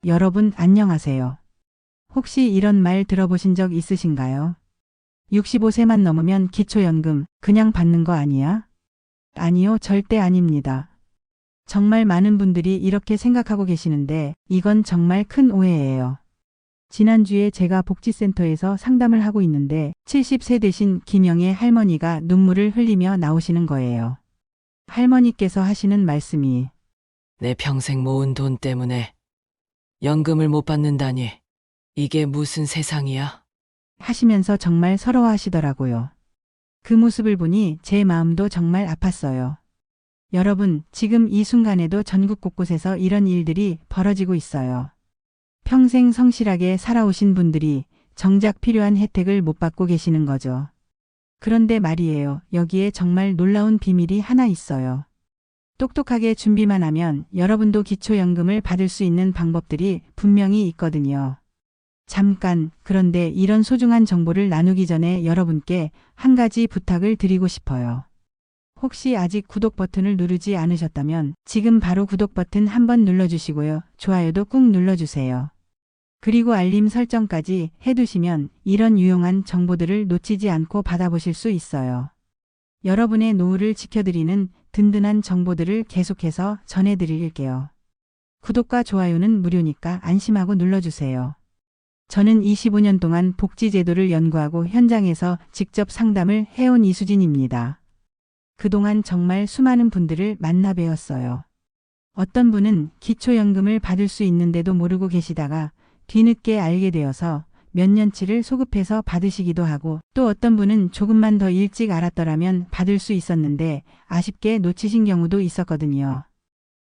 여러분 안녕하세요. 혹시 이런 말 들어보신 적 있으신가요? 65세만 넘으면 기초연금 그냥 받는 거 아니야? 아니요, 절대 아닙니다. 정말 많은 분들이 이렇게 생각하고 계시는데 이건 정말 큰 오해예요. 지난주에 제가 복지센터에서 상담을 하고 있는데 70세 되신 김영애 할머니가 눈물을 흘리며 나오시는 거예요. 할머니께서 하시는 말씀이 내 평생 모은 돈 때문에 연금을 못 받는다니. 이게 무슨 세상이야? 하시면서 정말 서러워하시더라고요. 그 모습을 보니 제 마음도 정말 아팠어요. 여러분, 지금 이 순간에도 전국 곳곳에서 이런 일들이 벌어지고 있어요. 평생 성실하게 살아오신 분들이 정작 필요한 혜택을 못 받고 계시는 거죠. 그런데 말이에요. 여기에 정말 놀라운 비밀이 하나 있어요. 똑똑하게 준비만 하면 여러분도 기초연금을 받을 수 있는 방법들이 분명히 있거든요. 잠깐, 그런데 이런 소중한 정보를 나누기 전에 여러분께 한 가지 부탁을 드리고 싶어요. 혹시 아직 구독 버튼을 누르지 않으셨다면 지금 바로 구독 버튼 한번 눌러주시고요. 좋아요도 꾹 눌러주세요. 그리고 알림 설정까지 해두시면 이런 유용한 정보들을 놓치지 않고 받아보실 수 있어요. 여러분의 노후를 지켜드리는 든든한 정보들을 계속해서 전해드릴게요. 구독과 좋아요는 무료니까 안심하고 눌러주세요. 저는 25년 동안 복지제도를 연구하고 현장에서 직접 상담을 해온 이수진입니다. 그동안 정말 수많은 분들을 만나 뵈었어요. 어떤 분은 기초연금을 받을 수 있는데도 모르고 계시다가 뒤늦게 알게 되어서 몇 년치를 소급해서 받으시기도 하고, 또 어떤 분은 조금만 더 일찍 알았더라면 받을 수 있었는데 아쉽게 놓치신 경우도 있었거든요.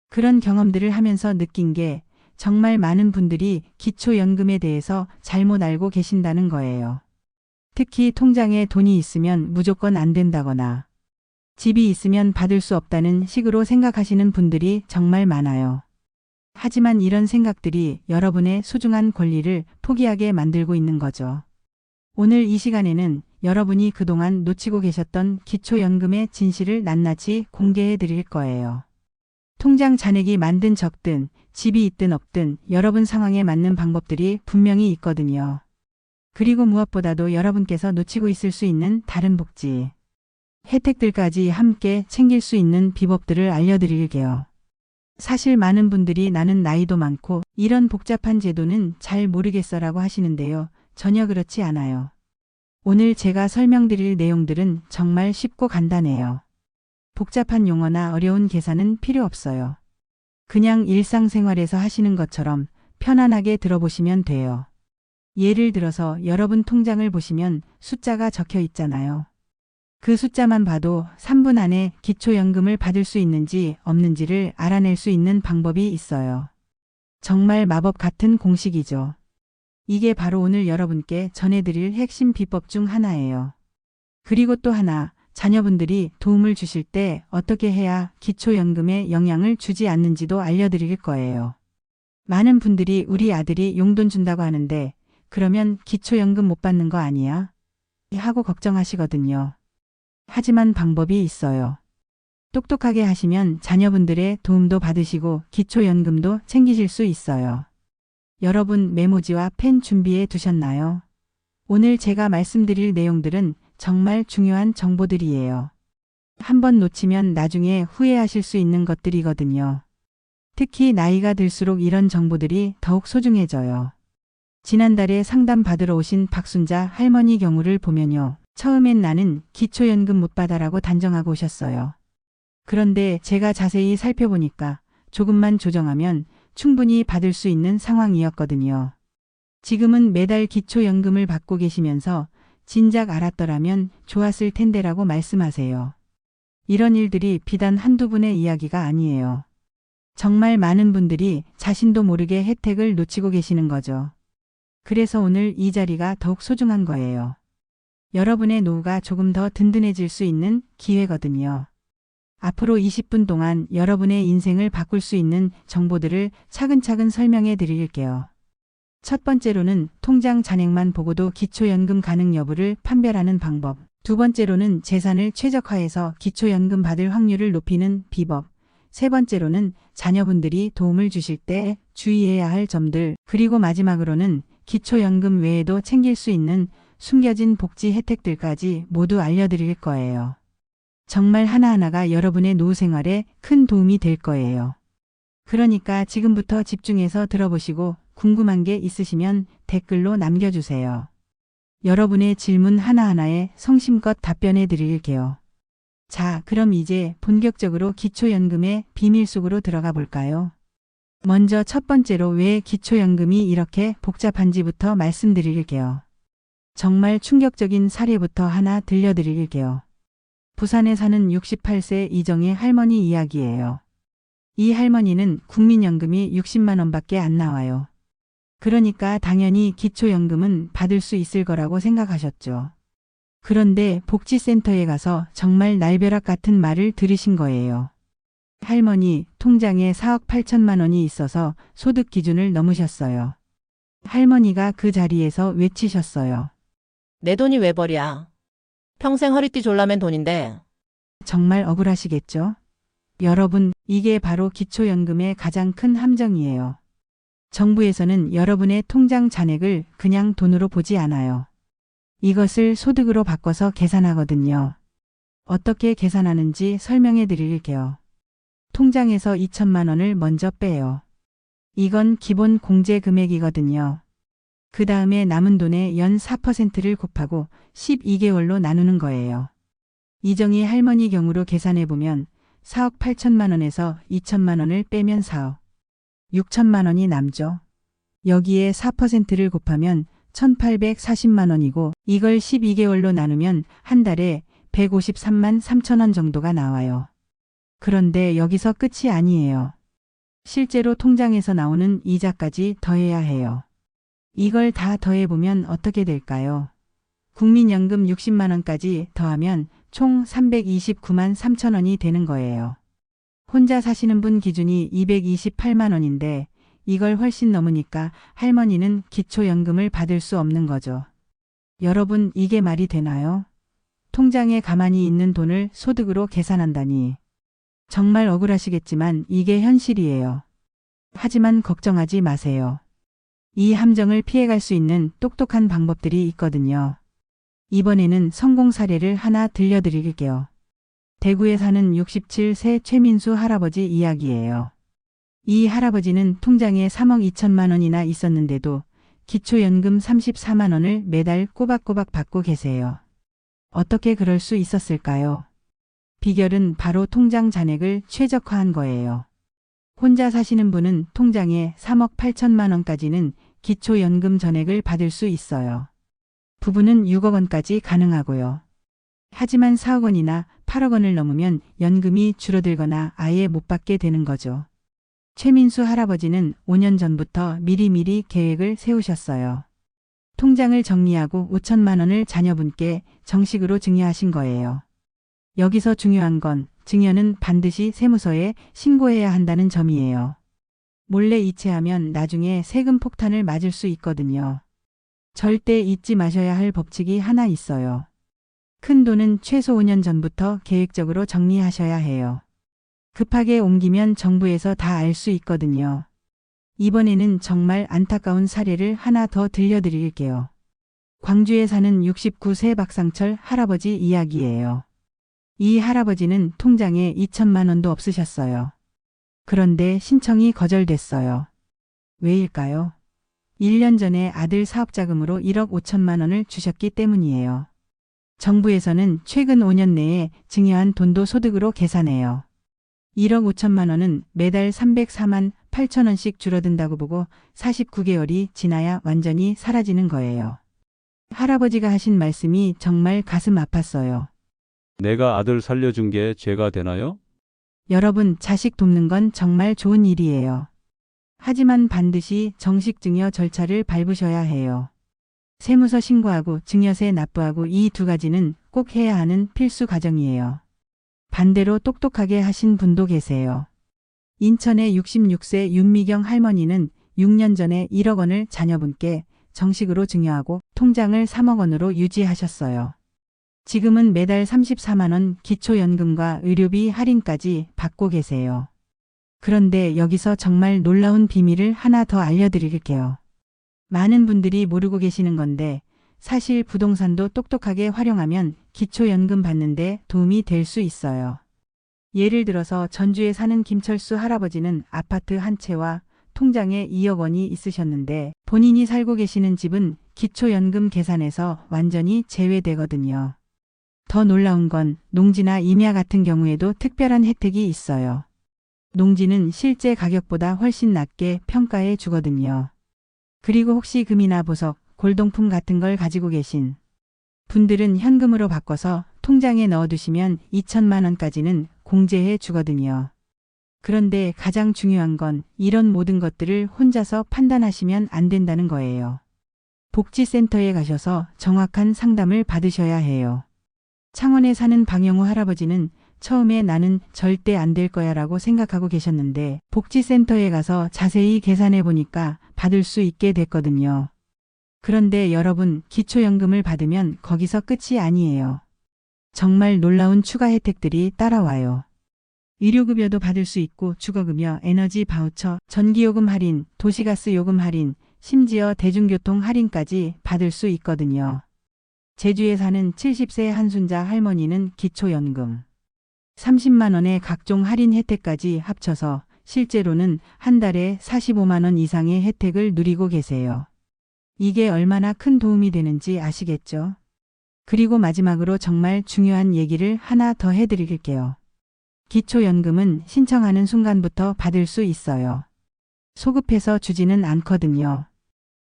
그런 경험들을 하면서 느낀 게 정말 많은 분들이 기초연금에 대해서 잘못 알고 계신다는 거예요. 특히 통장에 돈이 있으면 무조건 안 된다거나 집이 있으면 받을 수 없다는 식으로 생각하시는 분들이 정말 많아요. 하지만 이런 생각들이 여러분의 소중한 권리를 포기하게 만들고 있는 거죠. 오늘 이 시간에는 여러분이 그동안 놓치고 계셨던 기초연금의 진실을 낱낱이 공개해 드릴 거예요. 통장 잔액이 많든 적든 집이 있든 없든 여러분 상황에 맞는 방법들이 분명히 있거든요. 그리고 무엇보다도 여러분께서 놓치고 있을 수 있는 다른 복지, 혜택들까지 함께 챙길 수 있는 비법들을 알려드릴게요. 사실 많은 분들이 나는 나이도 많고 이런 복잡한 제도는 잘 모르겠어라고 하시는데요. 전혀 그렇지 않아요. 오늘 제가 설명드릴 내용들은 정말 쉽고 간단해요. 복잡한 용어나 어려운 계산은 필요 없어요. 그냥 일상생활에서 하시는 것처럼 편안하게 들어보시면 돼요. 예를 들어서 여러분 통장을 보시면 숫자가 적혀 있잖아요. 그 숫자만 봐도 3분 안에 기초연금을 받을 수 있는지 없는지를 알아낼 수 있는 방법이 있어요. 정말 마법 같은 공식이죠. 이게 바로 오늘 여러분께 전해드릴 핵심 비법 중 하나예요. 그리고 또 하나, 자녀분들이 도움을 주실 때 어떻게 해야 기초연금에 영향을 주지 않는지도 알려드릴 거예요. 많은 분들이 우리 아들이 용돈 준다고 하는데 그러면 기초연금 못 받는 거 아니야? 하고 걱정하시거든요. 하지만 방법이 있어요. 똑똑하게 하시면 자녀분들의 도움도 받으시고 기초연금도 챙기실 수 있어요. 여러분 메모지와 펜 준비해 두셨나요? 오늘 제가 말씀드릴 내용들은 정말 중요한 정보들이에요. 한번 놓치면 나중에 후회하실 수 있는 것들이거든요. 특히 나이가 들수록 이런 정보들이 더욱 소중해져요. 지난달에 상담 받으러 오신 박순자 할머니 경우를 보면요. 처음엔 나는 기초연금 못 받아라고 단정하고 오셨어요. 그런데 제가 자세히 살펴보니까 조금만 조정하면 충분히 받을 수 있는 상황이었거든요. 지금은 매달 기초연금을 받고 계시면서 진작 알았더라면 좋았을 텐데라고 말씀하세요. 이런 일들이 비단 한두 분의 이야기가 아니에요. 정말 많은 분들이 자신도 모르게 혜택을 놓치고 계시는 거죠. 그래서 오늘 이 자리가 더욱 소중한 거예요. 여러분의 노후가 조금 더 든든해질 수 있는 기회거든요. 앞으로 20분 동안 여러분의 인생을 바꿀 수 있는 정보들을 차근차근 설명해 드릴게요. 첫 번째로는 통장 잔액만 보고도 기초연금 가능 여부를 판별하는 방법. 두 번째로는 재산을 최적화해서 기초연금 받을 확률을 높이는 비법. 세 번째로는 자녀분들이 도움을 주실 때 주의해야 할 점들, 그리고 마지막으로는 기초연금 외에도 챙길 수 있는 숨겨진 복지 혜택들까지 모두 알려드릴 거예요. 정말 하나하나가 여러분의 노후 생활에 큰 도움이 될 거예요. 그러니까 지금부터 집중해서 들어보시고 궁금한 게 있으시면 댓글로 남겨주세요. 여러분의 질문 하나하나에 성심껏 답변해 드릴게요. 자, 그럼 이제 본격적으로 기초연금의 비밀 속으로 들어가 볼까요? 먼저 첫 번째로 왜 기초연금이 이렇게 복잡한지부터 말씀드릴게요. 정말 충격적인 사례부터 하나 들려드릴게요. 부산에 사는 68세 이정의 할머니 이야기예요. 이 할머니는 국민연금이 60만 원밖에 안 나와요. 그러니까 당연히 기초연금은 받을 수 있을 거라고 생각하셨죠. 그런데 복지센터에 가서 정말 날벼락 같은 말을 들으신 거예요. 할머니, 통장에 4억 8천만 원이 있어서 소득 기준을 넘으셨어요. 할머니가 그 자리에서 외치셨어요. 내 돈이 왜 버려? 평생 허리띠 졸라맨 돈인데. 정말 억울하시겠죠? 여러분, 이게 바로 기초연금의 가장 큰 함정이에요. 정부에서는 여러분의 통장 잔액을 그냥 돈으로 보지 않아요. 이것을 소득으로 바꿔서 계산하거든요. 어떻게 계산하는지 설명해 드릴게요. 통장에서 2천만 원을 먼저 빼요. 이건 기본 공제 금액이거든요. 그 다음에 남은 돈의 연 4%를 곱하고 12개월로 나누는 거예요. 이정희 할머니 경우로 계산해 보면 4억 8천만 원에서 2천만 원을 빼면 4억 6천만 원이 남죠. 여기에 4%를 곱하면 1,840만 원이고 이걸 12개월로 나누면 한 달에 153만 3천 원 정도가 나와요. 그런데 여기서 끝이 아니에요. 실제로 통장에서 나오는 이자까지 더해야 해요. 이걸 다 더해보면 어떻게 될까요? 국민연금 60만 원까지 더하면 총 329만 3천 원이 되는 거예요. 혼자 사시는 분 기준이 228만 원인데 이걸 훨씬 넘으니까 할머니는 기초연금을 받을 수 없는 거죠. 여러분, 이게 말이 되나요? 통장에 가만히 있는 돈을 소득으로 계산한다니. 정말 억울하시겠지만 이게 현실이에요. 하지만 걱정하지 마세요. 이 함정을 피해갈 수 있는 똑똑한 방법들이 있거든요. 이번에는 성공 사례를 하나 들려드릴게요. 대구에 사는 67세 최민수 할아버지 이야기예요. 이 할아버지는 통장에 3억 2천만 원이나 있었는데도 기초연금 34만 원을 매달 꼬박꼬박 받고 계세요. 어떻게 그럴 수 있었을까요? 비결은 바로 통장 잔액을 최적화한 거예요. 혼자 사시는 분은 통장에 3억 8천만 원까지는 기초연금 전액을 받을 수 있어요. 부부는 6억 원까지 가능하고요. 하지만 4억 원이나 8억 원을 넘으면 연금이 줄어들거나 아예 못 받게 되는 거죠. 최민수 할아버지는 5년 전부터 미리미리 계획을 세우셨어요. 통장을 정리하고 5천만 원을 자녀분께 정식으로 증여하신 거예요. 여기서 중요한 건 증여는 반드시 세무서에 신고해야 한다는 점이에요. 몰래 이체하면 나중에 세금 폭탄을 맞을 수 있거든요. 절대 잊지 마셔야 할 법칙이 하나 있어요. 큰 돈은 최소 5년 전부터 계획적으로 정리하셔야 해요. 급하게 옮기면 정부에서 다 알 수 있거든요. 이번에는 정말 안타까운 사례를 하나 더 들려드릴게요. 광주에 사는 69세 박상철 할아버지 이야기예요. 이 할아버지는 통장에 2천만 원도 없으셨어요. 그런데 신청이 거절됐어요. 왜일까요? 1년 전에 아들 사업자금으로 1억 5천만 원을 주셨기 때문이에요. 정부에서는 최근 5년 내에 증여한 돈도 소득으로 계산해요. 1억 5천만 원은 매달 304만 8천 원씩 줄어든다고 보고 49개월이 지나야 완전히 사라지는 거예요. 할아버지가 하신 말씀이 정말 가슴 아팠어요. 내가 아들 살려준 게 죄가 되나요? 여러분, 자식 돕는 건 정말 좋은 일이에요. 하지만 반드시 정식 증여 절차를 밟으셔야 해요. 세무서 신고하고 증여세 납부하고 이 두 가지는 꼭 해야 하는 필수 과정이에요. 반대로 똑똑하게 하신 분도 계세요. 인천의 66세 윤미경 할머니는 6년 전에 1억 원을 자녀분께 정식으로 증여하고 통장을 3억 원으로 유지하셨어요. 지금은 매달 34만 원 기초연금과 의료비 할인까지 받고 계세요. 그런데 여기서 정말 놀라운 비밀을 하나 더 알려드릴게요. 많은 분들이 모르고 계시는 건데 사실 부동산도 똑똑하게 활용하면 기초연금 받는데 도움이 될 수 있어요. 예를 들어서 전주에 사는 김철수 할아버지는 아파트 한 채와 통장에 2억 원이 있으셨는데 본인이 살고 계시는 집은 기초연금 계산에서 완전히 제외되거든요. 더 놀라운 건 농지나 임야 같은 경우에도 특별한 혜택이 있어요. 농지는 실제 가격보다 훨씬 낮게 평가해 주거든요. 그리고 혹시 금이나 보석, 골동품 같은 걸 가지고 계신 분들은 현금으로 바꿔서 통장에 넣어두시면 2천만 원까지는 공제해 주거든요. 그런데 가장 중요한 건 이런 모든 것들을 혼자서 판단하시면 안 된다는 거예요. 복지센터에 가셔서 정확한 상담을 받으셔야 해요. 창원에 사는 방영호 할아버지는 처음에 나는 절대 안 될 거야 라고 생각하고 계셨는데 복지센터에 가서 자세히 계산해 보니까 받을 수 있게 됐거든요. 그런데 여러분, 기초연금을 받으면 거기서 끝이 아니에요. 정말 놀라운 추가 혜택들이 따라와요. 의료급여도 받을 수 있고 주거급여, 에너지 바우처, 전기요금 할인, 도시가스 요금 할인, 심지어 대중교통 할인까지 받을 수 있거든요. 제주에 사는 70세 한순자 할머니는 기초연금 30만 원의 각종 할인 혜택까지 합쳐서 실제로는 한 달에 45만 원 이상의 혜택을 누리고 계세요. 이게 얼마나 큰 도움이 되는지 아시겠죠? 그리고 마지막으로 정말 중요한 얘기를 하나 더 해드릴게요. 기초연금은 신청하는 순간부터 받을 수 있어요. 소급해서 주지는 않거든요.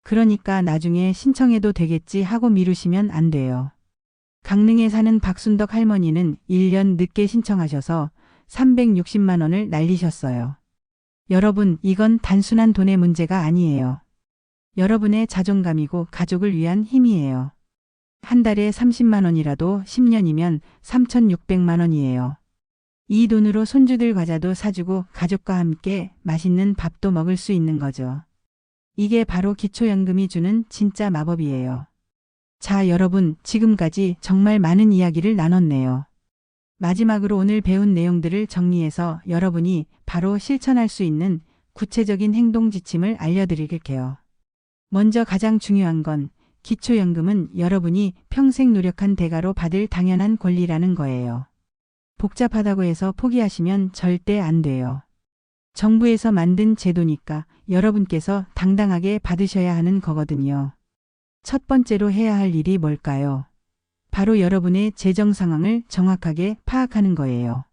그러니까 나중에 신청해도 되겠지 하고 미루시면 안 돼요. 강릉에 사는 박순덕 할머니는 1년 늦게 신청하셔서 360만 원을 날리셨어요. 여러분, 이건 단순한 돈의 문제가 아니에요. 여러분의 자존감이고 가족을 위한 힘이에요. 한 달에 30만 원이라도 10년이면 3,600만 원이에요. 이 돈으로 손주들 과자도 사주고 가족과 함께 맛있는 밥도 먹을 수 있는 거죠. 이게 바로 기초연금이 주는 진짜 마법이에요. 자, 여러분, 지금까지 정말 많은 이야기를 나눴네요. 마지막으로 오늘 배운 내용들을 정리해서 여러분이 바로 실천할 수 있는 구체적인 행동 지침을 알려드릴게요. 먼저 가장 중요한 건 기초연금은 여러분이 평생 노력한 대가로 받을 당연한 권리라는 거예요. 복잡하다고 해서 포기하시면 절대 안 돼요. 정부에서 만든 제도니까 여러분께서 당당하게 받으셔야 하는 거거든요. 첫 번째로 해야 할 일이 뭘까요? 바로 여러분의 재정 상황을 정확하게 파악하는 거예요.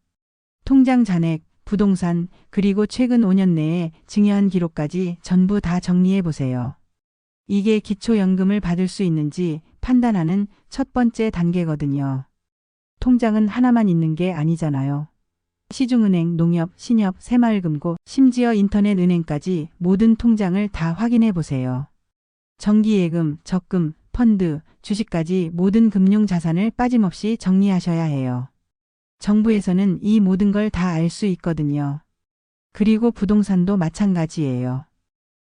통장 잔액, 부동산, 그리고 최근 5년 내에 증여한 기록까지 전부 다 정리해 보세요. 이게 기초연금을 받을 수 있는지 판단하는 첫 번째 단계거든요. 통장은 하나만 있는 게 아니잖아요. 시중은행, 농협, 신협, 새마을금고, 심지어 인터넷 은행까지 모든 통장을 다 확인해 보세요. 정기예금, 적금, 펀드, 주식까지 모든 금융자산을 빠짐없이 정리하셔야 해요. 정부에서는 이 모든 걸 다 알 수 있거든요. 그리고 부동산도 마찬가지예요.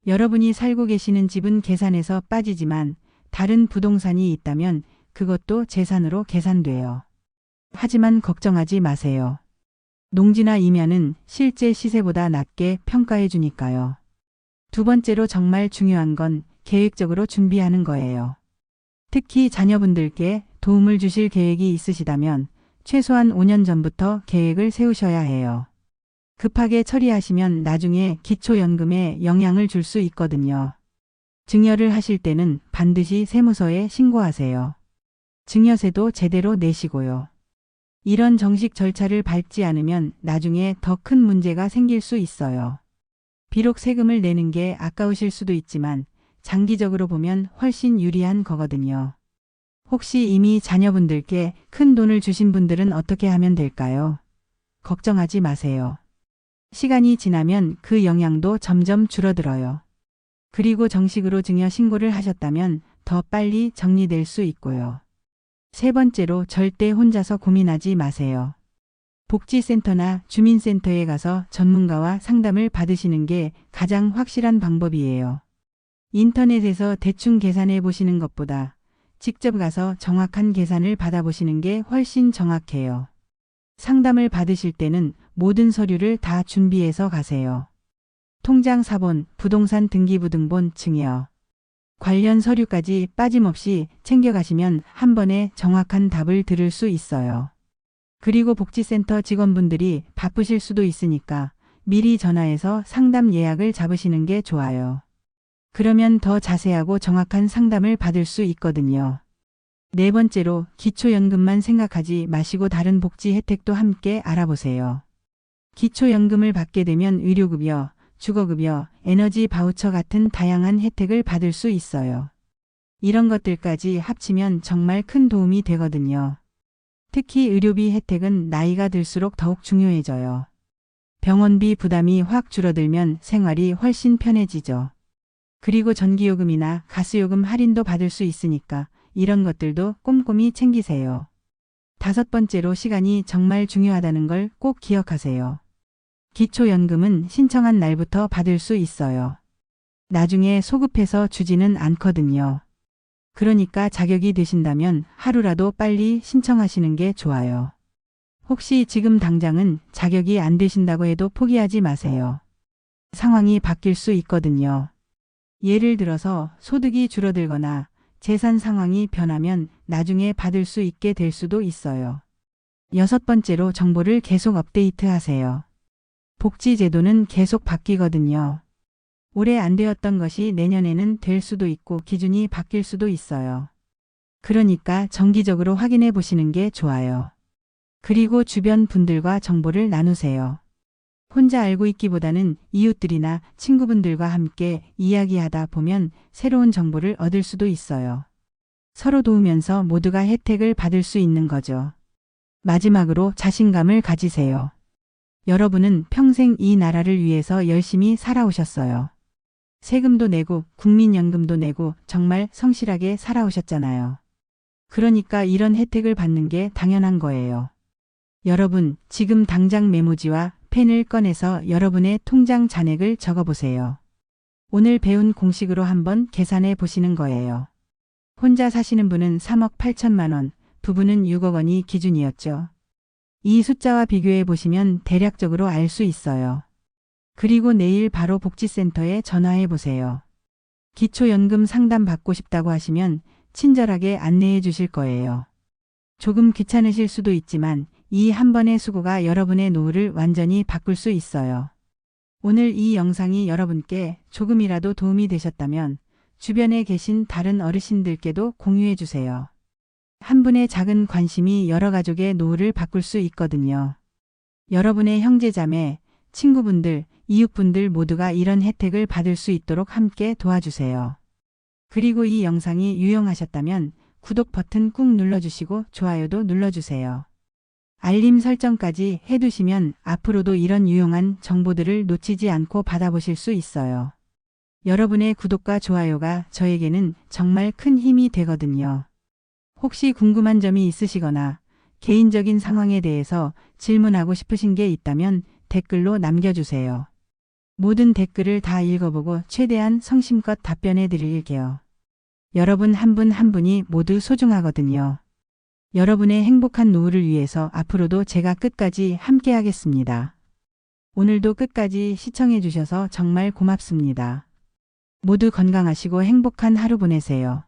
여러분이 살고 계시는 집은 계산에서 빠지지만 다른 부동산이 있다면 그것도 재산으로 계산돼요. 하지만 걱정하지 마세요. 농지나 임야는 실제 시세보다 낮게 평가해 주니까요. 두 번째로 정말 중요한 건 계획적으로 준비하는 거예요. 특히 자녀분들께 도움을 주실 계획이 있으시다면 최소한 5년 전부터 계획을 세우셔야 해요. 급하게 처리하시면 나중에 기초연금에 영향을 줄 수 있거든요. 증여를 하실 때는 반드시 세무서에 신고하세요. 증여세도 제대로 내시고요. 이런 정식 절차를 밟지 않으면 나중에 더 큰 문제가 생길 수 있어요. 비록 세금을 내는 게 아까우실 수도 있지만 장기적으로 보면 훨씬 유리한 거거든요. 혹시 이미 자녀분들께 큰 돈을 주신 분들은 어떻게 하면 될까요? 걱정하지 마세요. 시간이 지나면 그 영향도 점점 줄어들어요. 그리고 정식으로 증여 신고를 하셨다면 더 빨리 정리될 수 있고요. 세 번째로 절대 혼자서 고민하지 마세요. 복지센터나 주민센터에 가서 전문가와 상담을 받으시는 게 가장 확실한 방법이에요. 인터넷에서 대충 계산해 보시는 것보다 직접 가서 정확한 계산을 받아보시는 게 훨씬 정확해요. 상담을 받으실 때는 모든 서류를 다 준비해서 가세요. 통장 사본, 부동산 등기부 등본 증여, 관련 서류까지 빠짐없이 챙겨가시면 한 번에 정확한 답을 들을 수 있어요. 그리고 복지센터 직원분들이 바쁘실 수도 있으니까 미리 전화해서 상담 예약을 잡으시는 게 좋아요. 그러면 더 자세하고 정확한 상담을 받을 수 있거든요. 네 번째로 기초연금만 생각하지 마시고 다른 복지 혜택도 함께 알아보세요. 기초연금을 받게 되면 의료급여, 주거급여, 에너지 바우처 같은 다양한 혜택을 받을 수 있어요. 이런 것들까지 합치면 정말 큰 도움이 되거든요. 특히 의료비 혜택은 나이가 들수록 더욱 중요해져요. 병원비 부담이 확 줄어들면 생활이 훨씬 편해지죠. 그리고 전기요금이나 가스요금 할인도 받을 수 있으니까 이런 것들도 꼼꼼히 챙기세요. 다섯 번째로 시간이 정말 중요하다는 걸 꼭 기억하세요. 기초연금은 신청한 날부터 받을 수 있어요. 나중에 소급해서 주지는 않거든요. 그러니까 자격이 되신다면 하루라도 빨리 신청하시는 게 좋아요. 혹시 지금 당장은 자격이 안 되신다고 해도 포기하지 마세요. 상황이 바뀔 수 있거든요. 예를 들어서 소득이 줄어들거나 재산 상황이 변하면 나중에 받을 수 있게 될 수도 있어요. 여섯 번째로 정보를 계속 업데이트하세요. 복지제도는 계속 바뀌거든요. 올해 안 되었던 것이 내년에는 될 수도 있고 기준이 바뀔 수도 있어요. 그러니까 정기적으로 확인해 보시는 게 좋아요. 그리고 주변 분들과 정보를 나누세요. 혼자 알고 있기보다는 이웃들이나 친구분들과 함께 이야기하다 보면 새로운 정보를 얻을 수도 있어요. 서로 도우면서 모두가 혜택을 받을 수 있는 거죠. 마지막으로 자신감을 가지세요. 여러분은 평생 이 나라를 위해서 열심히 살아오셨어요. 세금도 내고 국민연금도 내고 정말 성실하게 살아오셨잖아요. 그러니까 이런 혜택을 받는 게 당연한 거예요. 여러분, 지금 당장 메모지와 펜을 꺼내서 여러분의 통장 잔액을 적어보세요. 오늘 배운 공식으로 한번 계산해 보시는 거예요. 혼자 사시는 분은 3억 8천만 원, 부부는 6억 원이 기준이었죠. 이 숫자와 비교해 보시면 대략적으로 알 수 있어요. 그리고 내일 바로 복지센터에 전화해 보세요. 기초연금 상담 받고 싶다고 하시면 친절하게 안내해 주실 거예요. 조금 귀찮으실 수도 있지만 이 한 번의 수고가 여러분의 노후를 완전히 바꿀 수 있어요. 오늘 이 영상이 여러분께 조금이라도 도움이 되셨다면 주변에 계신 다른 어르신들께도 공유해 주세요. 한 분의 작은 관심이 여러 가족의 노후를 바꿀 수 있거든요. 여러분의 형제자매, 친구분들, 이웃분들 모두가 이런 혜택을 받을 수 있도록 함께 도와주세요. 그리고 이 영상이 유용하셨다면 구독 버튼 꾹 눌러주시고 좋아요도 눌러주세요. 알림 설정까지 해두시면 앞으로도 이런 유용한 정보들을 놓치지 않고 받아보실 수 있어요. 여러분의 구독과 좋아요가 저에게는 정말 큰 힘이 되거든요. 혹시 궁금한 점이 있으시거나 개인적인 상황에 대해서 질문하고 싶으신 게 있다면 댓글로 남겨주세요. 모든 댓글을 다 읽어보고 최대한 성심껏 답변해 드릴게요. 여러분 한 분 한 분이 모두 소중하거든요. 여러분의 행복한 노후를 위해서 앞으로도 제가 끝까지 함께 하겠습니다. 오늘도 끝까지 시청해 주셔서 정말 고맙습니다. 모두 건강하시고 행복한 하루 보내세요.